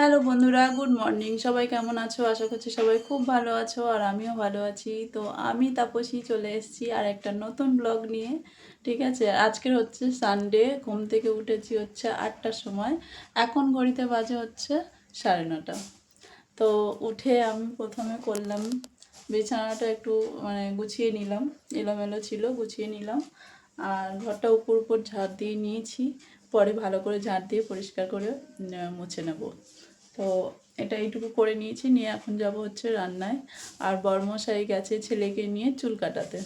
Hello বন্ধুরা, good morning. সবাই কেমন আছো? আশা করছি সবাই খুব ভালো আছো, আর আমিও ভালো আছি। তো আমি তাপসী চলে এসেছি আর একটা নতুন ব্লগ নিয়ে। ঠিক আছে, আজকের হচ্ছে সানডে। ঘুম থেকে উঠেছি হচ্ছে 8টার সময়। এখন ঘড়িতে বাজে হচ্ছে 9:30। তো উঠে আমি প্রথমে করলাম বিছানাটা একটু গুছিয়ে নিলাম। এলোমেলো ছিল, গুছিয়ে নিলাম। আর ঘরটা উপর উপর ঝাড় দিয়ে নিয়েছি। পরে ভালো করে ঝাড় দিয়ে পরিষ্কার করে মুছে নেব। তো এটা এইটুকু করে নিয়েছি, নিয়ে এখন যাব হচ্ছে রান্নায়। আর বড়মশাই গেছে ছেলেকে নিয়ে চুল কাটাতে।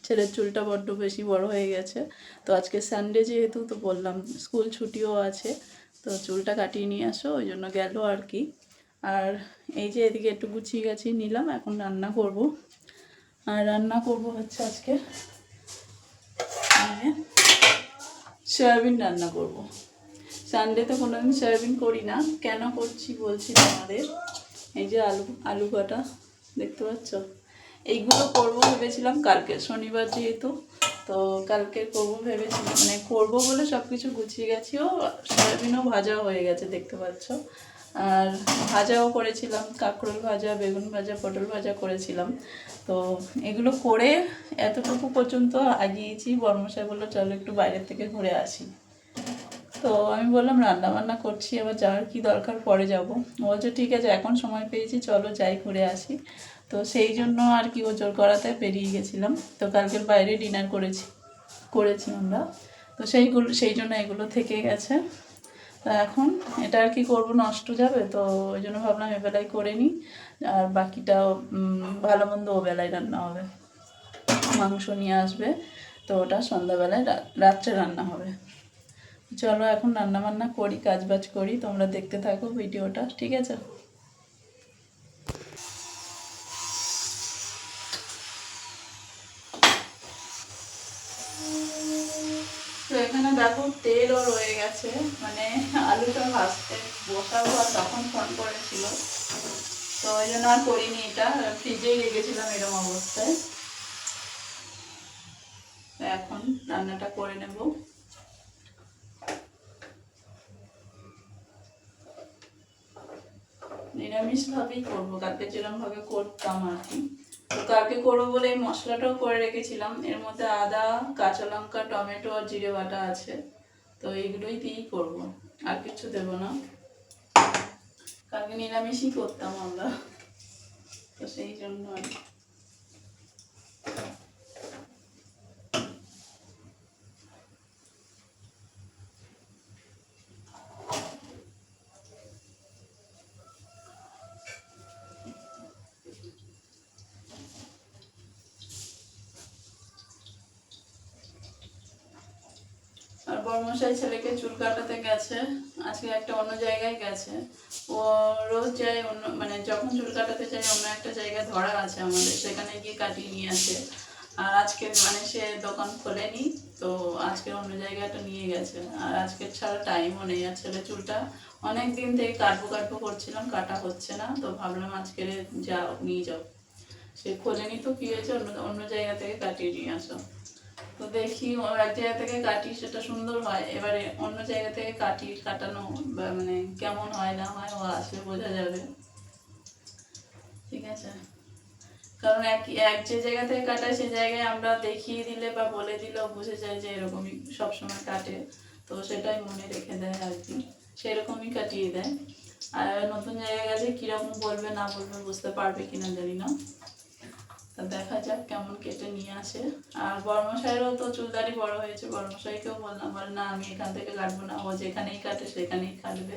ছেলের চুলটা বড্ড বেশি বড় হয়ে গেছে। তো আজকে সানডে যেহেতু, তো বললাম স্কুল ছুটিও আছে, তো চুলটা কাটিয়ে নিয়ে আসো, ওই জন্য গেল আর কি। আর এই যে এদিকে একটু গুছিয়ে গাছিয়ে নিলাম, এখন রান্না করব। আর রান্না করব হচ্ছে আজকে সয়াবিন রান্না করব। সানডেতে কোনোদিন সয়াবিন করি না, কেন করছি বলছি তোমাদের। এই যে আলু আলু কাটা দেখতে পাচ্ছ, এইগুলো করবো ভেবেছিলাম কালকে, শনিবার যেহেতু। তো কালকে করবো ভেবেছিলাম, করবো বলে সব কিছু গুছিয়ে গেছিও। সয়াবিনও ভাজা হয়ে গেছে দেখতে পাচ্ছ। আর ভাজাও করেছিলাম, কাঁকরোল ভাজা, বেগুন ভাজা, পটল ভাজা করেছিলাম। তো এগুলো করে এতটুকু পর্যন্ত আগিয়েছি। বর্মশাই বললো চলো একটু বাইরের থেকে ঘুরে আসি। তো আমি বললাম রান্না বান্না করছি, আবার যাওয়ার কি দরকার, পরে যাব। বলছে ঠিক আছে, এখন সময় পেয়েছি, চলো যাই ঘুরে আসি। তো সেই জন্য আর কি ও জোর করাতে বেরিয়ে গেছিলাম। তো কালকের বাইরে ডিনার করেছি আমরা। তো সেই জন্য এগুলো থেকে গেছে। তো এখন এটা আর কি করবো, নষ্ট যাবে, তো ওই জন্য ভাবলাম এবেলায় করে নিই। আর বাকিটাও ভালো মন্দ ও বেলায় রান্না হবে। মাংস নিয়ে আসবে, তো ওটা সন্ধ্যাবেলায় রাত্রে রান্না হবে। চলো এখন রান্না বান্না করি, কাজবাজ করি, তোমরা দেখতে থাকো ভিডিওটা, ঠিক আছে। তো এখানে দেখো তেলও রয়ে গেছে, আলুটা ভাজতে বসাবো, আর তখন ফোন করেছিল, তো ওই জন্য আর করিনি। এটা ফ্রিজেই রেখেছিলাম এরকম অবস্থায়। এখন রান্নাটা করে নেব। নিরামিষভাবেই করবো, কালকে যেরকমভাবে করতাম আর কি। তো কালকে করবো বলে এই মশলাটাও করে রেখেছিলাম। এর মধ্যে আদা, কাঁচা লঙ্কা, টমেটো আর জিরে বাটা আছে। তো এইগুলোই দিয়েই করবো, আর কিছু দেবো না। কালকে নিরামিষই করতাম আমরা, তো সেই জন্য আর কি। আর বর্মশাই ছেলেকে চুল কাটাতে গেছে, আজকে একটা অন্য জায়গায় গেছে। ও রোজ যায় অন্য, যখন চুল কাটাতে যায় অন্য একটা জায়গায় ধরা আছে আমাদের, সেখানে গিয়ে কাটিয়ে নিয়ে আসে। আর আজকে সে দোকান খোলেনি, তো আজকে অন্য জায়গাটা নিয়ে গেছে। আর আজকে ছাড়া টাইমও নেই, আর ছেলে চুলটা অনেক দিন থেকে কাটবো করছিলাম, কাটা হচ্ছে না, তো ভাবলাম আজকে যাও নিয়ে যাও। সে খোলেনি তো কি হয়েছে, অন্য অন্য জায়গা থেকে কাটিয়ে নিয়ে আসো। তো দেখি এক জায়গা থেকে কাটি, সেটা সুন্দর হয়, এবারে অন্য জায়গা থেকে কাটানো কেমন হয় না হয়, ও আসলে বোঝা যাবে। ঠিক আছে, কারণ এক এক যে জায়গা থেকে কাটায় সে জায়গায় আমরা দেখিয়ে দিলে বা বলে দিলেও বুঝে যায় যে এরকমই সবসময় কাটে। তো সেটাই মনে রেখে দেয় আর কি, সেরকমই কাটিয়ে দেয়। আর নতুন জায়গায় গেছে কীরকম বলবে না বলবে, বুঝতে পারবে কিনা জানি না। তা দেখা যাক কেমন কেটে নিয়ে আসে। আর বড়মশাইয়েরও তো চুলদারি বড় হয়েছে, বড়মশাইকেও বললাম, বলে না আমি এখান থেকে কাটবো না, ও যেখানেই কাটে সেখানেই কাটবে।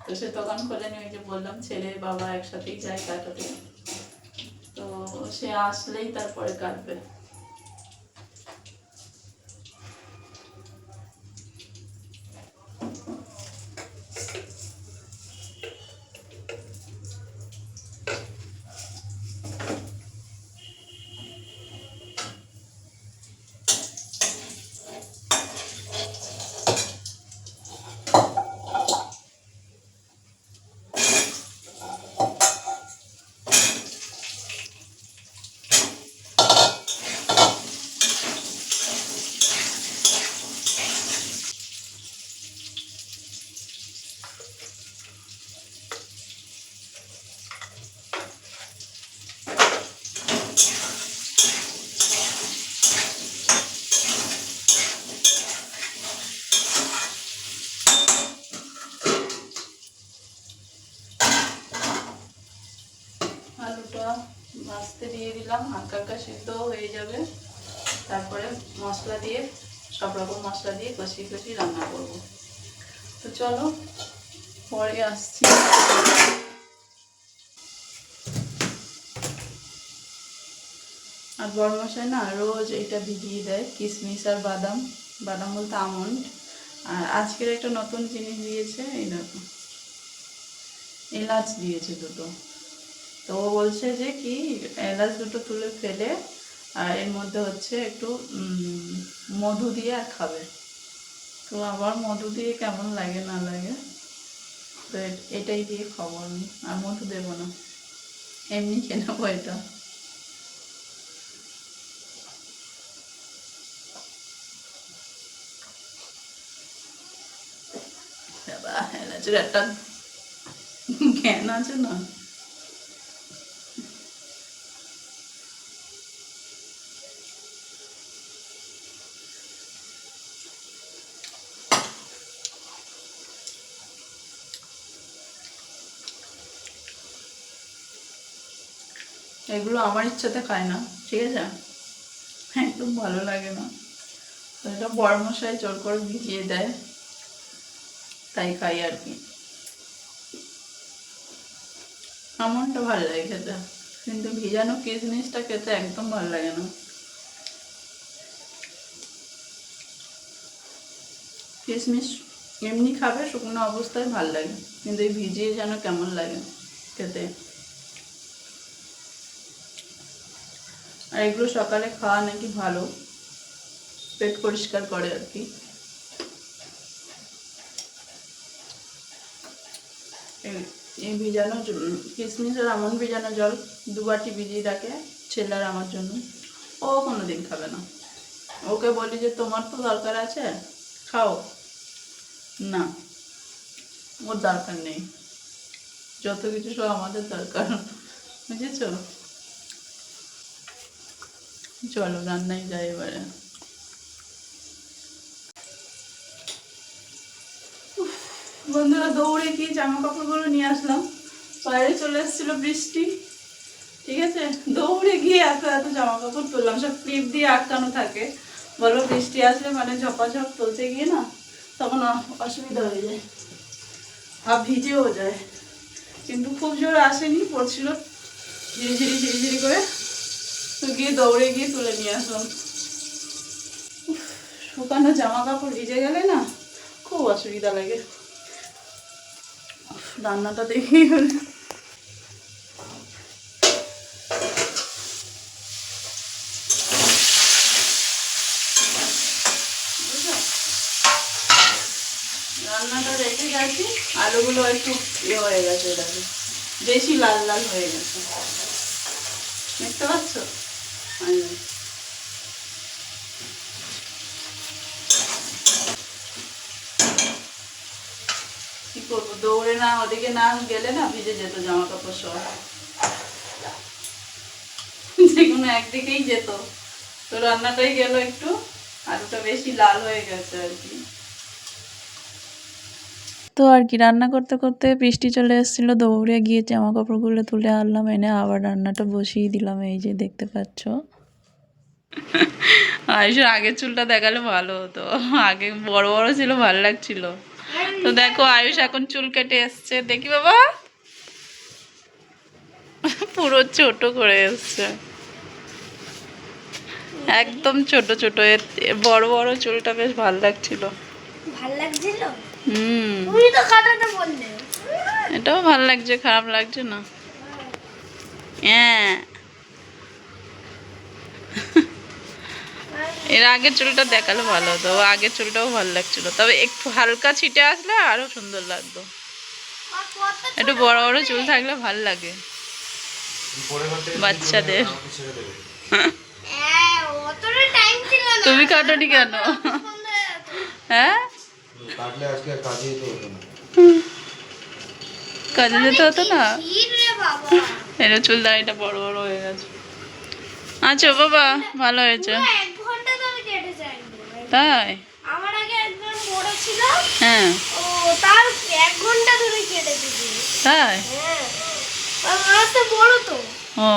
তো সে দোকান খোলেনি, ওই যে বললাম ছেলে বাবা একসাথেই যায় কাটাতে, তো সে আসলেই তারপরে কাটবে। আলুটা ভাজতে দিয়ে দিলাম, হালকা হালকা সিদ্ধ হয়ে যাবে। তারপরে মশলা দিয়ে, সব রকম মশলা দিয়ে কষিয়ে কষিয়ে রান্না করব। তো চলো পরে আসছি। আর বড়মশাই না রোজ এটা ভিজিয়ে দেয়, কিশমিশ আর বাদাম, বাদাম বলতে আমন্ড। আর আজকের একটা নতুন জিনিস দিয়েছে, এই দেখো এলাচ দিয়েছে দুটো। তো ও বলছে যে কি এলাচ দুটো তুলে ফেলে আর এর মধ্যে হচ্ছে একটু মধু দিয়ে আর খাবে। তো আবার মধু দিয়ে কেমন লাগে না লাগে, তো এটাই দিয়ে খাবো আমি, আর মধু দেবো না, এমনি খেয়ে নেবো এটা। এলাচের একটা জ্ঞান আছে না। এগুলো আমার ইচ্ছাতে খায় না, ঠিক আছে, একদম ভালো লাগে না। তো এটা বড়মশাই জোর করে ভিজিয়ে দেয়, তাই খাই আর কি। আমনটা ভালো লাগে খেতে, কিন্তু ভিজানো কিশমিশটা খেতে একদম ভালো লাগে না। কিশমিশ এমনি খাবে শুকনো অবস্থায় ভালো লাগে, কিন্তু এই ভিজিয়ে যেন কেমন লাগে খেতে। আর এগুলো সকালে খাওয়া নাকি ভালো, পেট পরিষ্কার করে আর কি। এই ভিজানো কিশমিশ আর আমন্ড ভিজানো জল 2 বাটি ভিজিয়ে রাখে ছেলে আর আমার জন্য। ও কোনোদিন খাবে না, ওকে বলি যে তোমার তো দরকার আছে খাও, না ওর দরকার নেই, যত কিছু সব আমাদের দরকার, বুঝেছ। চলো রান্নায় যাই এবারে। বন্ধুরা দৌড়ে গিয়ে জামা কাপড়গুলো নিয়ে আসলাম, বাইরে চলে এসেছিল বৃষ্টি, ঠিক আছে, দৌড়ে গিয়ে এত এত জামা কাপড় তুললাম, সব ক্লিপ দিয়ে আটকানো থাকে, বলো বৃষ্টি আসলে মানে ঝপাঝপ তুলতে গিয়ে না তখন অসুবিধা হয়ে যায়, আর ভিজেও যায়। কিন্তু খুব জোর আসেনি, পড়ছিল ঝিরিঝিরি ঝিরিঝিরি করে, তো গিয়ে দৌড়ে গিয়ে তুলে নিয়ে আসলাম। শুকানো জামা কাপড় ভিজে গেলে না খুব অসুবিধা লাগে। রান্নাটা দেখেই হলে রান্নাটা রেখে গেছি, আলুগুলো একটু ইয়ে হয়ে গেছে, দেখো বেশি লাল লাল হয়ে গেছে, দেখতে পাচ্ছ। কি করবো, দৌড়ে না ওদিকে না গেলে না ভিজে যেত জামা কাপড় সব, যে কোনো একদিকেই যেত। তো রান্নাটাই গেল একটু, আলুটা বেশি লাল হয়ে গেছে আর কি। তো আর কি রান্না করতে করতে বৃষ্টি চলে এসেছিলো, দৌড়ে গিয়ে জামা কাপড়গুলো তুলে আনলাম, এনে আবার রান্নাটা বসিয়ে দিলাম, এই যে দেখতে পাচ্ছ। আয়ুষের আগের চুলটা দেখালে ভালো হতো, আগে বড় বড় ছিল ভালো লাগছিল। তো দেখো আয়ুষ এখন চুল কেটে এসছে, দেখি বাবা পুরো ছোট করে এসছে, একদম ছোট ছোট, বড় বড় চুলটা বেশ ভালো লাগছিল। তুমি তো কাটাতে বললে। এটাও ভালো লাগছে, খারাপ লাগছে না। হ্যাঁ এর আগের চুলটা দেখালে ভালো হতো, আগের চুলটাও ভালো লাগছিল, তবে একটু হালকা ছিটে আসলে আরো সুন্দর লাগতো। একটু বড় বড় চুল থাকলে ভালো লাগে বাচ্চাদের। তুমি কাটোনি কেন? হ্যাঁ কাজে যেতে হতো না, এটা চুল দাড়িটা বড় বড় হয়ে গেছে। আচ্ছা বাবা ভালো হয়েছে, তাই আমার আগে একজন বড় ছিল, হ্যাঁ ও তার 1 ঘন্টা ধরে কেটে দিয়েছে, তাই হ্যাঁ আর তো বড় তো ও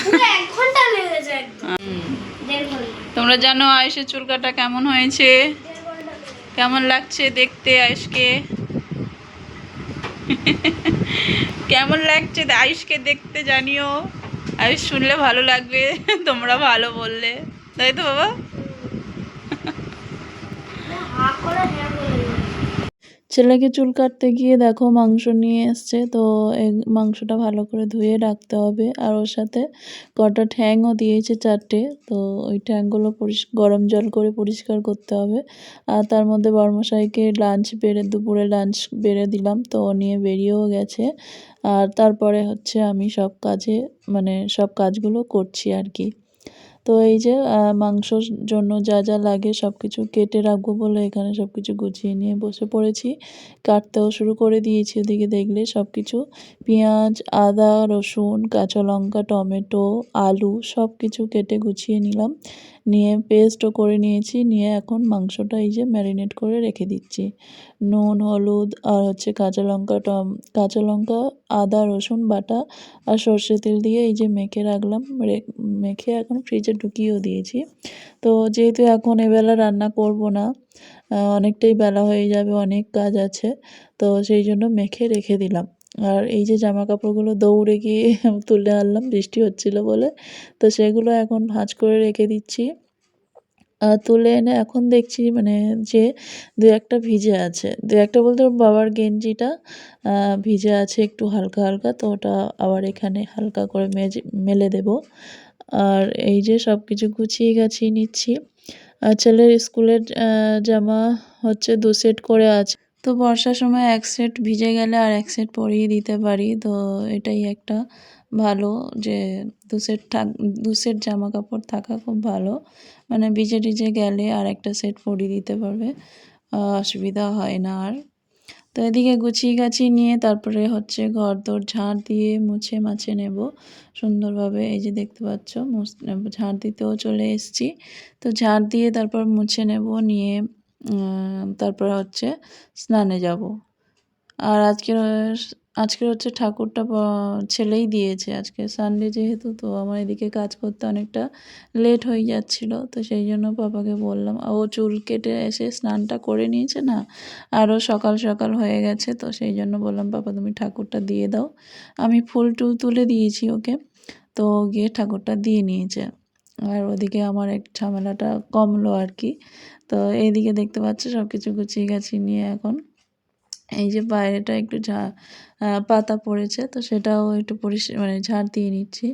পুরো 1 ঘন্টা লেগে যায় একদম। হুম। 1.5 ঘন্টা। তোমরা জানো আয়ুষের চুল কাটা কেমন হয়েছে? 1.5 ঘন্টা লেগে যায়। কেমন লাগছে দেখতে আয়ুষকে? কেমন লাগছে আয়ুষকে দেখতে জানিও। আয়ুষ শুনলে ভালো লাগবে, তোমরা ভালো বললে, তাই তো বাবা? হা করে হ্যাঁ বলে দিল। ছেলেকে চুল কাটতে গিয়ে দেখো মাংস নিয়ে এসছে, তো এই মাংসটা ভালো করে ধুয়ে রাখতে হবে। আর ওর সাথে কটা ঠ্যাংও দিয়েছে 4টে, তো ওই ঠ্যাংগুলো গরম জল করে পরিষ্কার করতে হবে। আর তার মধ্যে বড়মশাইকে দুপুরে লাঞ্চ বেড়ে দিলাম, তো ও নিয়ে বেরিয়েও গেছে। আর তারপরে হচ্ছে আমি সব কাজগুলো করছি আর কি। তো এই যে মাংসর জন্য যা যা লাগে সব কিছু কেটে রাখবো বলে এখানে সব কিছু গুছিয়ে নিয়ে বসে পড়েছি। কাটতেও শুরু করে দিয়েছি, ওদিকে দেখলে সব কিছু পেঁয়াজ, আদা, রসুন, কাঁচা লঙ্কা, টমেটো, আলু সব কিছু কেটে গুছিয়ে নিলাম, নিয়ে পেস্টও করে নিয়েছি। নিয়ে এখন মাংসটা এই যে ম্যারিনেট করে রেখে দিচ্ছি। নুন, হলুদ আর হচ্ছে কাঁচা লঙ্কা, আদা, রসুন বাটা আর সর্ষে তেল দিয়ে এই যে মেখে রাখলাম। মেখে এখন ফ্রিজে ঢুকিয়েও দিয়েছি। তো যেহেতু এখন এবেলা রান্না করব না, অনেকটাই বেলা হয়ে যাবে, অনেক কাজ আছে, তো সেই জন্য মেখে রেখে দিলাম। আর এই যে জামা কাপড়গুলো দৌড়ে গিয়ে তুলে আনলাম বৃষ্টি হচ্ছিল বলে, তো সেগুলো এখন ভাঁজ করে রেখে দিচ্ছি। তুলে এনে এখন দেখছি মানে যে দু একটা ভিজে আছে, দু একটা বলতে ওর বাবার গেঞ্জিটা ভিজে আছে একটু হালকা হালকা, তো ওটা আবার এখানে হালকা করে মেলে দেব। আর এই যে সব কিছু গুছিয়ে গাছিয়ে নিচ্ছি। আর ছেলের স্কুলের জামা হচ্ছে 2 সেট করে আছে, তো বর্ষার সময় 1 সেট ভিজে গেলে আর 1 সেট পরিয়ে দিতে পারি, তো এটাই একটা ভালো যে 2 সেট জামা কাপড় থাকা খুব ভালো, মানে ভিজে টিজে গেলে আর একটা সেট পরিয়ে দিতে পারবে, অসুবিধা হয় না আর। তো এদিকে গুছিয়ে গাছিয়ে নিয়ে তারপরে হচ্ছে ঘরদোর ঝাড় দিয়ে মুছে মাছে নেব সুন্দরভাবে। এই যে দেখতে পাচ্ছ ঝাড় দিতেও চলে এসেছি, তো ঝাড় দিয়ে তারপর মুছে নেব, নিয়ে তারপর হচ্ছে স্নানে যাব। আর আজকের হচ্ছে ঠাকুরটা ছেলেই দিয়েছে, আজকে সানডে যেহেতু, তো আমার এদিকে কাজ করতে অনেকটা লেট হয়ে যাচ্ছিল, তো সেই জন্য পাপাকে বললাম। ও চুল কেটে এসে স্নানটা করে নিয়েছে না, আরও সকাল সকাল হয়ে গেছে, তো সেই জন্য বললাম পাপা তুমি ঠাকুরটা দিয়ে দাও। আমি ফুল টুল তুলে দিয়েছি ওকে, তো গিয়ে ঠাকুরটা দিয়ে নিয়েছে। আর ওদিকে আমার এক ঝামেলাটা কমলো আর কি। তো এইদিকে দেখতে পাচ্ছ সব কিছু গুছিয়ে গাছিয়ে নিয়ে এখন এই যে বাইরেটা একটু পাতা পড়েছে, তো সেটাও একটু মানে ঝাড় দিয়ে নিচ্ছি।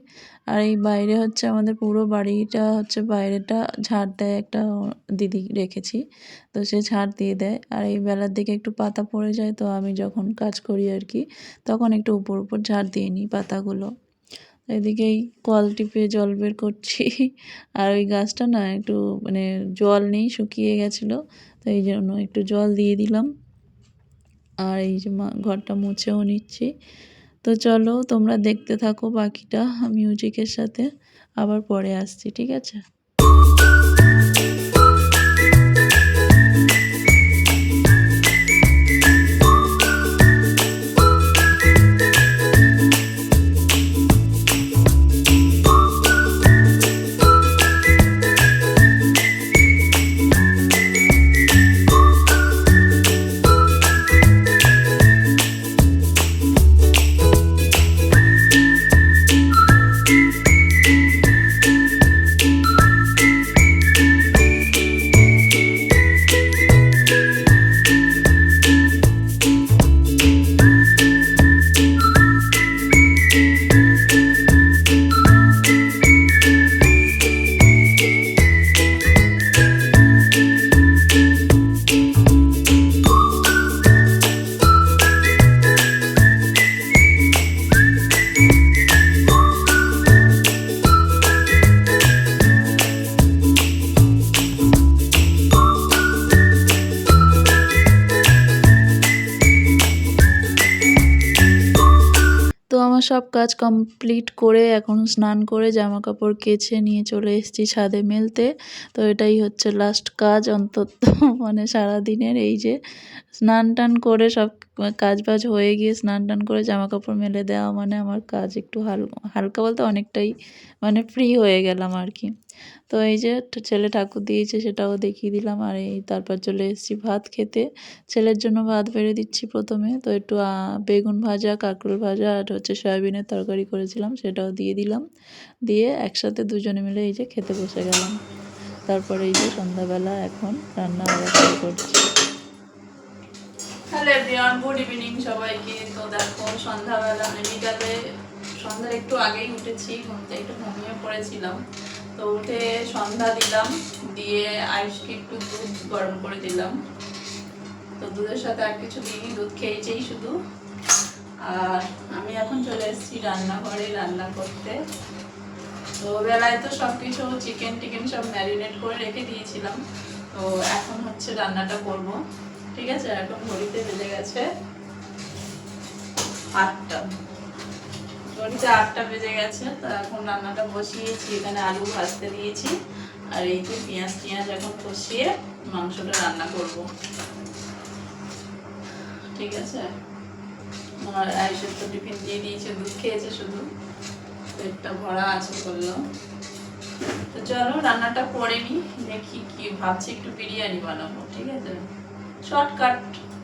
আর এই বাইরে হচ্ছে আমাদের পুরো বাড়িটা হচ্ছে বাইরেটা ঝাড় দেয় একটা দিদি রেখেছি, তো সে ঝাড় দিয়ে দেয়। আর এই বেলার দিকে একটু পাতা পড়ে যায়, তো আমি যখন কাজ করি আর কি তখন একটু উপর উপর ঝাড় দিয়ে নিই পাতাগুলো। এদিকেই কল টিপে জল বের করছি। আর ওই গাছটা না একটু মানে জল নেই, শুকিয়ে গেছিলো, তো এই জন্য একটু জল দিয়ে দিলাম। আর এই যে ঘরটা মুছেও নিচ্ছি। তো চলো তোমরা দেখতে থাকো বাকিটা মিউজিকের সাথে, আবার পরে আসছি, ঠিক আছে? আমার সব কাজ কমপ্লিট করে এখন স্নান করে জামা কাপড় কেচে নিয়ে চলে এসেছি ছাদে মেলতে। তো এটাই হচ্ছে লাস্ট কাজ অন্তত মানে সারাদিনের। এই যে স্নান টান করে সব কাজ বাজ হয়ে গিয়ে স্নান টান করে জামা কাপড় মেলে দেওয়া মানে আমার কাজ একটু হালকা বলতে অনেকটাই মানে ফ্রি হয়ে গেলাম আর কি। তো এই যে ছেলে ঠাকুর দিয়েছে সেটাও দেখিয়ে দিলাম। আর এই তারপর চলে এসেছি ভাত খেতে। ছেলের জন্য ভাত বেড়ে দিচ্ছি প্রথমে। তো একটু বেগুন ভাজা, কাঁকরোল ভাজা আর হচ্ছে সয়াবিনের তরকারি করেছিলাম সেটাও দিয়ে দিলাম। দিয়ে একসাথে দুজনে মিলে এই যে খেতে বসে গেলাম। তারপরে এই যে সন্ধ্যাবেলা এখন রান্না শুরু করছি। হ্যালো এভরিওয়ান, গুড ইভিনিং সবাইকে। তো দেখো সন্ধ্যাবেলা মানে বিকালে সন্ধ্যার একটু আগেই উঠেছি, ঘুমতে একটু ঘুমিয়ে পড়েছিলাম। তো উঠে সন্ধ্যা দিলাম, দিয়ে আয়ুষকে একটু দুধ গরম করে দিলাম। তো দুধের সাথে আর কিছু দিইনি, দুধ খেয়েছেই শুধু। আর আমি এখন চলে এসেছি রান্নাঘরে রান্না করতে। তো বেলায় তো সব কিছু চিকেন টিকেন সব ম্যারিনেট করে রেখে দিয়েছিলাম। তো এখন হচ্ছে রান্নাটা করব। ঠিক আছে, এখন ঘড়িতে বেজে গেছে 8টা। ঘড়িতে 8টা বেজে গেছে। তো এখন রান্নাটা বসিয়েছি, এখানে আলু ভাজতে দিয়েছি। আর এই যে পেঁয়াজ টিয়াজ এখন কষিয়ে মাংসটা রান্না করব। ঠিক আছে, আর আয়ুষের তো টিফিন দিয়ে দিয়েছে, দুধ খেয়েছে শুধু, পেটটা ভরা আছে বললো। তো চলো রান্নাটা করে নি, দেখি কি ভাবছি একটু বিরিয়ানি বানাবো। ঠিক আছে, শর্টকাট,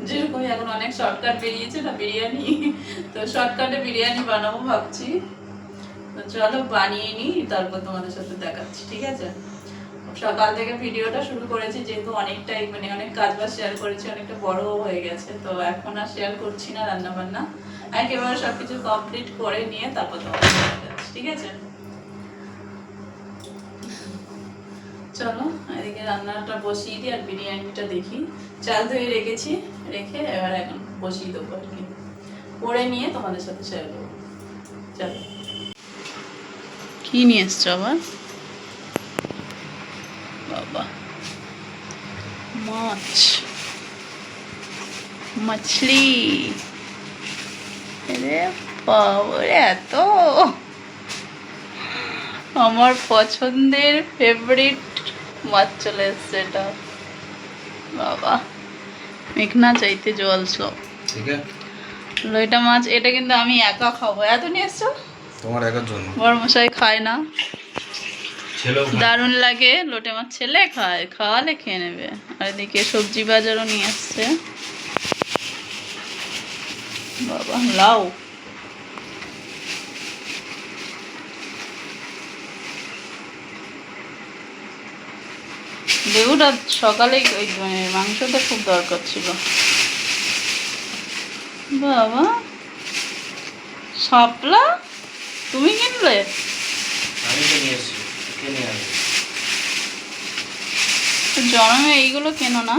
যেরকম এখন অনেক শর্টকাট বেরিয়েছে না বিরিয়ানি, তো শর্টকাটে বিরিয়ানি বানাবো ভাবছি। তো চলো বানিয়ে নিই, তারপর তোমাদের সাথে দেখাচ্ছি। ঠিক আছে, সকাল থেকে ভিডিওটা শুরু করেছি যেহেতু অনেকটাই মানে অনেক কাজ বাজ শেয়ার করেছি, অনেকটা বড় হয়ে গেছে। তো এখন আর শেয়ার করছি না রান্না বান্না, একেবারে সবকিছু কমপ্লিট করে নিয়ে তারপর তোমাদের সাথে দেখাচ্ছি। ঠিক আছে, চলো এদিকে রান্নাটা বসিয়ে দিই আর বিরিয়ানিটা দেখি। চাল ধুয়ে রেখেছি, রেখে এবার এখন বসিয়ে দেবো আর কি, করে নিয়ে তোমাদের সাথে শেয়ার করবো। চলো, কি নিয়ে এসছো আবার? বাবা, মাছ, মাছলি। রে বাবা, এত আমার পছন্দের ফেভারিট মাছ চলে এসছে এটা। বাবা, মেঘনা চাইতে জল সব। ঠিক আছে, লইটা মাছ এটা কিন্তু আমি একা খাবো। এত নিয়ে এসছো? তোমার একার জন্য। বড় মশাই খায় না, দারুণ লাগে লোটে মাছ। ছেলে খায়, খাওয়ালে খেয়ে নেবে। আর এদিকে সবজি বাজারও নিয়ে আসছে। বাবা, লাউ, লেবুটা সকালে ওই মাংসটা খুব দরকার ছিল। বাবা, শাপলা তুমি কিনলে? আমি তো নিয়েছি, কিনে আনছি। জন্মে এইগুলো কেনো না।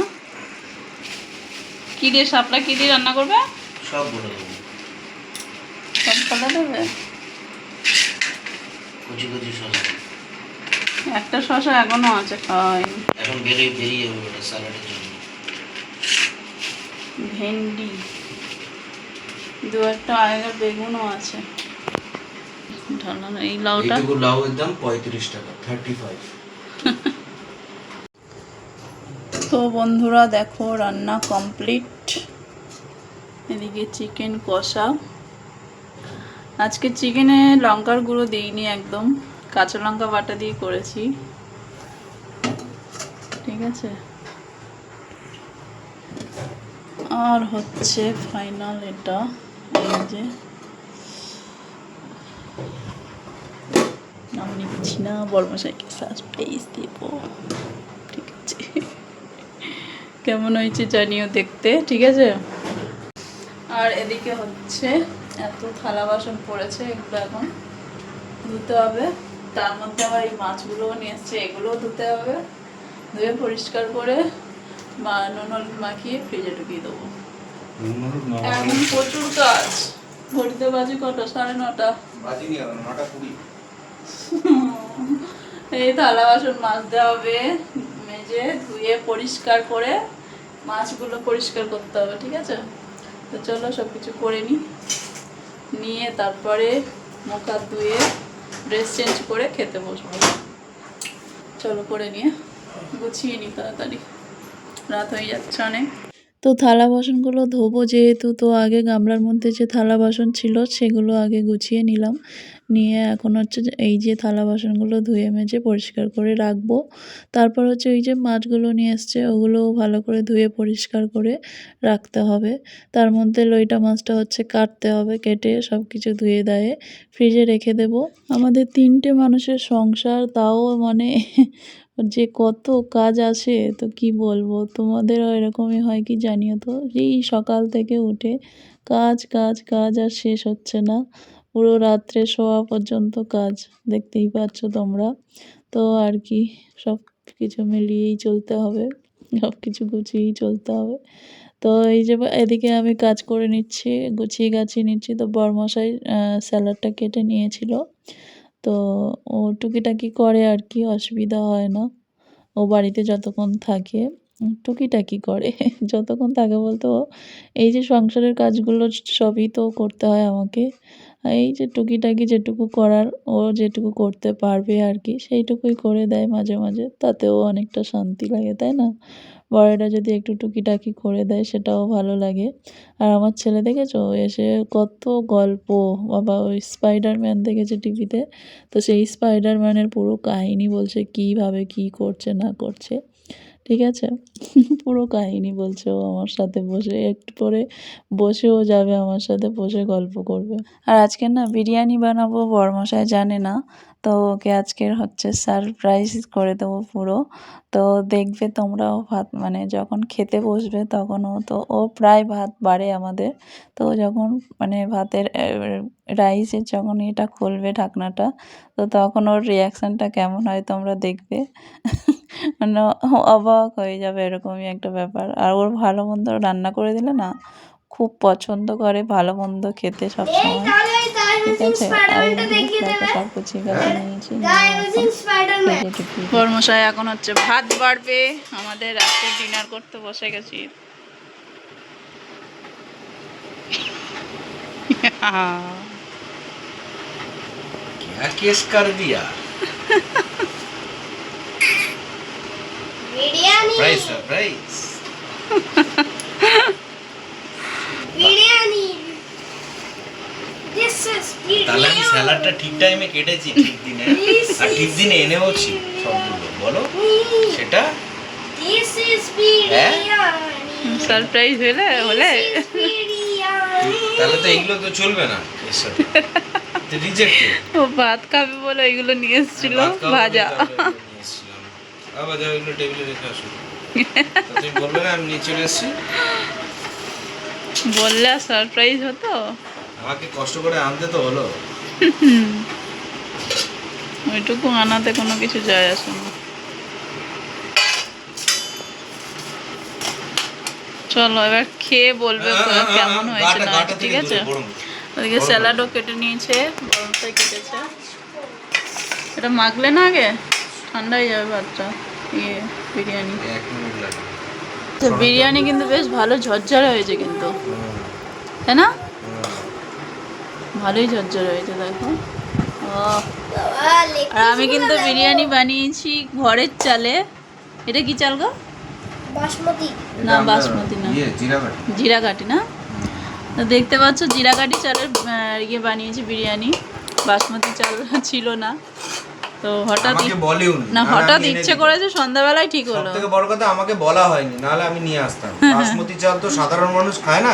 কি দিয়ে শাপলা কি দিয়ে রান্না করবে? সব বলে দেবো, সব ফেলে দেবে? কুচি কুচি শসা। একটা শসা এখনো আছে, খাওয়াই এখন বেরিয়ে যাবে ওটা স্যালাডের জন্য। ভেন্ডি, দু একটা আগের বেগুনও আছে। ঢালানো এই লাউটা, এইটুকু লাউয়ের দাম 35 টাকা, 35। তো বন্ধুরা দেখো রান্না কমপ্লিট। এদিকে চিকেন কষা। আজকে চিকেনে লঙ্কার গুঁড়ো দিইনি, একদম কাঁচা লঙ্কা বাটা দিয়ে করেছি। ঠিক আছে, আর হচ্ছে ফাইনাল এটা, এই যে নাম নিচ্ছি না, বড়মশাইকে সারপ্রাইজ দেব। ঠিক আছে, কেমন হয়েছে জানিও দেখতে। ঠিক আছে, আর এদিকে হচ্ছে এত থালা বাসন পড়েছে, এগুলো এখন ধুতে হবে। তার মধ্যে আবার এই মাছগুলোও নিয়ে এসছে, এগুলোও ধুতে হবে। ধুয়ে পরিষ্কার করে নুন হলুদ মাখিয়ে ফ্রিজে ঢুকিয়ে দেবো। এখন প্রচুর কাজ। ঘড়িতে বাজে কটা? 9:30। বাজিনি, 9:20। এই থালা বাসন মাজতে হবে, মেজে ধুয়ে পরিষ্কার করে মাছগুলো পরিষ্কার করতে হবে। ঠিক আছে, তো চলো সব কিছু করে নিই, নিয়ে তারপরে মুখ হাত ধুয়ে ড্রেস চেঞ্জ করে খেতে বসবো। চলো করে নিয়ে গুছিয়ে নিই তাড়াতাড়ি, রাত হয়ে যাচ্ছে অনেক। তো থালা বাসনগুলো ধোবো যেহেতু, তো আগে গামলার মধ্যে যে থালা বাসন ছিল সেগুলো আগে গুছিয়ে নিলাম, নিয়ে এখন হচ্ছে যে এই যে থালা বাসনগুলো ধুয়ে মেজে পরিষ্কার করে রাখবো। তারপর হচ্ছে এই যে মাছগুলো নিয়ে এসছে ওগুলো ভালো করে ধুয়ে পরিষ্কার করে রাখতে হবে। তার মধ্যে লইটা মাছটা হচ্ছে কাটতে হবে, কেটে সব কিছু ধুয়ে দেয়ে ফ্রিজে রেখে দেব। আমাদের 3টে মানুষের সংসার, তাও মানে যে কত কাজ আসে তো কি বলবো, তোমাদেরও এরকমই হয় কি জানিও তো। এই সকাল থেকে উঠে কাজ কাজ কাজ আর শেষ হচ্ছে না, পুরো রাত্রে শোয়া পর্যন্ত কাজ, দেখতেই পাচ্ছ তোমরা। তো আর কি সব কিছু মিলিয়েই চলতে হবে, সব কিছু গুছিয়েই চলতে হবে। তো এই যে এদিকে আমি কাজ করে নিচ্ছি, গুছিয়ে গাছিয়ে নিচ্ছি। তো বরমশাই স্যালাডটা কেটে নিয়েছিল, তো ও টুকিটাকি করে আর কি, অসুবিধা হয় না। ও বাড়িতে যতক্ষণ থাকে টুকিটাকি করে যতক্ষণ থাকে বলতে ও এই যে সংসারের কাজগুলো সবই তো করতে হয় আমাকে। এই যে টুকিটাকি যেটুকু করার ও যেটুকু করতে পারবে আর কি, সেইটুকুই করে দেয় মাঝে মাঝে, তাতেও অনেকটা শান্তি লাগে, তাই না? বড়রা যদি একটু টুকিটাকি করে দেয় সেটাও ভালো লাগে। আর আমার ছেলে দেখেছো এসে কত গল্প, বাবা ওই স্পাইডারম্যান দেখেছে টিভিতে, তো সেই স্পাইডারম্যানের পুরো কাহিনী বলছে, কীভাবে কী করছে না করছে, ঠিক আছে? পুরো কাহিনী বলছে ও আমার সাথে বসে, একটু পরে বসেও যাবে আমার সাথে, বসে গল্প করবে। আর আজকে না বিরিয়ানি বানাবো, বরমশাই জানে না, তো ওকে আজকের হচ্ছে সারপ্রাইজ করে দেবো পুরো। তো দেখবে তোমরাও ভাত মানে যখন খেতে বসবে তখন ও প্রায় ভাত বাড়ে আমাদের। তো যখন মানে ভাতের রাইসের যখন এটা খুলবে ঢাকনাটা, তো তখন ওর রিয়াকশানটা কেমন হয় তোমরা দেখবে। মানে অবাক হয়ে যাবে, এরকমই একটা ব্যাপার। আর ওর ভালো মন্দ রান্না করে দিলে না খুব পছন্দ করে, ভালো মন্দ খেতে সবসময়, ঠিক আছে? আর দেখো সব গুছিয়ে গাছে নিয়েছি। বরমশাই এখন হচ্ছে ভাত বাড়বে, আমাদের রাতে ডিনার করতে বসে গেছি। क्या केस कर दिया biryani surprise biryani this is তাহলে আমি স্যালাডটা ঠিক টাইমে কেটেছি, ঠিক দিনে আর ঠিক দিনে এনেওছি সবগুলো, বলো সেটা দিস ইজ বিরিয়ানি সারপ্রাইজ হলে তাহলে তো এগুলো তো চলবে না এর সাথে, রিজেক্টেড। ও ভাত খাবে বলে এগুলো নিয়ে এসেছিল, ভাজা। আবার যাও এগুলো টেবিলে রেখে আসো, তুমি বলবে না আমি নিয়ে চলে এসেছি, বললে সারপ্রাইজ হতো। আমাকে কষ্ট করে আনতে তো হলো। ওইটুকু আনাতে কোনো কিছু যায় আসে না। চলো এবার খেয়ে বলবে কেমন হয়েছে না, ঠিক আছে? ওদিকে স্যালাডও কেটে নিয়েছে, গরমটাই কেটেছে। এটা মাখলে না আগে, ঠান্ডা হয়ে যাবে ভাতটা। বিরিয়ানি, তো বিরিয়ানি কিন্তু বেশ ভালো ঝরঝরে হয়েছে কিন্তু, তাই না? ভালোই ঝরঝরে হয়েছে দেখো। আর আমি কিন্তু বিরিয়ানি বানিয়েছি ঘরের চালে। এটা কি চাল গো? বাসমতি না বাসমতি না, জিরাঘাটি না। তো দেখতে পাচ্ছ জিরাঘাটি চালের বানিয়েছি বিরিয়ানি, বাসমতি চাল ছিল না। তো হঠাৎ না হঠাৎ ইচ্ছে করেছে, সন্ধ্যাবেলায় ঠিক হলো। সবথেকে বড় কথা আমাকে বলা হয়নি, নাহলে আমি নিয়ে আসতাম। বাসমতি চাল তো সাধারণ মানুষ খায় না,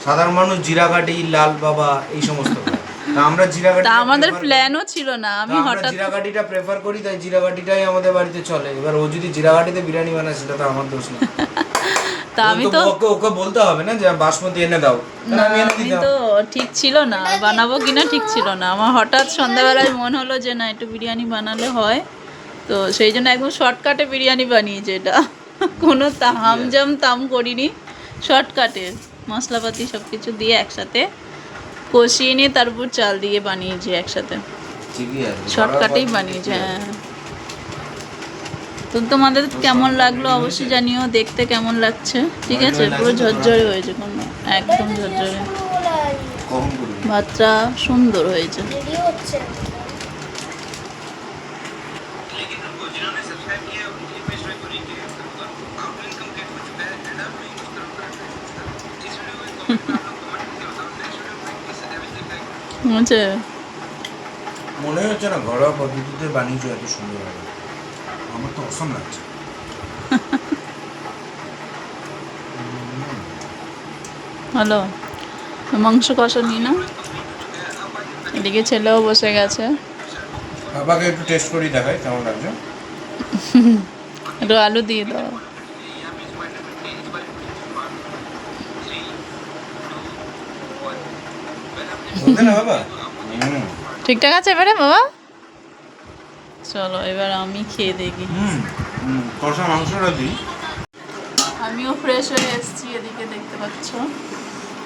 সাধারণ মানুষ জিরাঘাটি, লাল বাবা এই সমস্ত খায়। তা আমরা জিরাঘাটি, তা আমাদের প্ল্যানও ছিল না, আমি হঠাৎ জিরাঘাটিটা প্রেফার করি, তাই জিরাঘাটিটাই আমাদের বাড়িতে চলে। এবার ও যদি জিরাঘাটিতে বিরিয়ানি বানায় সেটা তো আমার দোষ না। তা আমি তো ওকে বলতে হবে না যে বাসমতি এনে দাও, আমি তো ঠিক ছিল না, বানাবো কিনা ঠিক ছিল না। আমার হঠাৎ সন্ধ্যাবেলায় মনে হলো যে না একটু বিরিয়ানি বানালে হয়, তো সেই জন্য একদম শর্টকাটে বিরিয়ানি বানিয়েছে। এটা কোনো হামজাম তাম করিনি, শর্টকাটে মশলাপাতি সব কিছু দিয়ে একসাথে কষিয়ে নিয়ে তারপর চাল দিয়ে বানিয়েছি একসাথে, শর্টকাটেই বানিয়েছে। হ্যাঁ, তো তোমাদের কেমন লাগলো অবশ্যই জানিও, দেখতে কেমন লাগছে, ঠিক আছে? পুরো ঝরঝরে হয়েছে, কোনো একদম ঝরঝরে। ভাতটা সুন্দর হয়েছে। দেরি হচ্ছে হচ্ছে মনে হচ্ছে না ঘরোয়া পদ্ধতিতে বানিয়েছো এত সুন্দর হবে। আমার তো অসম লাগছে। হ্যালো, মাংস কষা নিই না, এদিকে ছেলেও বসে গেছে। বাবাকে একটু টেস্ট করি দেখাই কেমন লাগছে। একটু আলু দিয়ে দাও। বলতে না বাবা। ঠিকঠাক আছে এবারে বাবা? চলো এবার আমি খেয়ে দেখি। কষা মাংসটা দিই। আমিও ফ্রেশ হয়ে এসেছি, এদিকে দেখতে পাচ্ছ।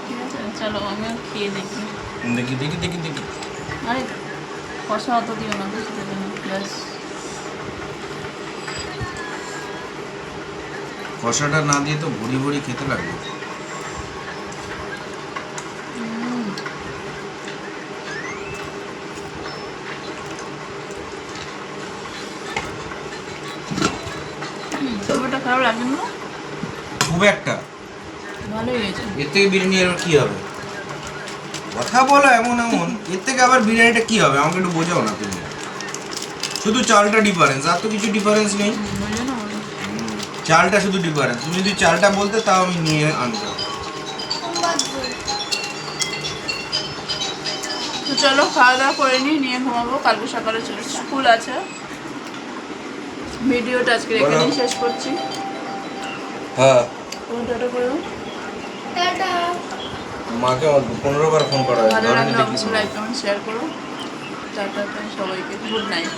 ঠিক আছে, চলো আমিও খেয়ে দেখি। দেখি দেখি দেখি দেখি। আরে কষা অত দিও না, বেশি দেবে না, ব্যাস। কষাটা না দিয়ে তো ভরি ভরি খেতে লাগবে। তরকারিটা খারাপ লাগে না, খুব একটা ভালোই হয়েছে। এর থেকে বিরিয়ানি আর কি হবে? কথা বলো এমন এমন, এর থেকে আবার বিরিয়ানিটা কি হবে আমাকে একটু বোঝাও না তুমি। শুধু চালটা ডিফারেন্স, আর তো কিছু ডিফারেন্স নেই। বুঝলো না বলো? চালটা শুধু ডিফারেন্স। তুমি যদি চালটা বলতে তাও আমি নিয়ে আনতাম। তো চলো খাওয়া দাওয়া করে নিয়ে ঘুমাবো, কালকে সকালে স্কুল আছে। ভিডিওটা আজকে এখানেই শেষ করছি। হ্যাঁ, টাটা করো। টাটা। মাকে 15 বার ফোন করা ভালো হয়েছে। লাগলে অবশ্যই লাইক কমেন্ট শেয়ার করো। টাটা সবাইকে, গুড নাইট।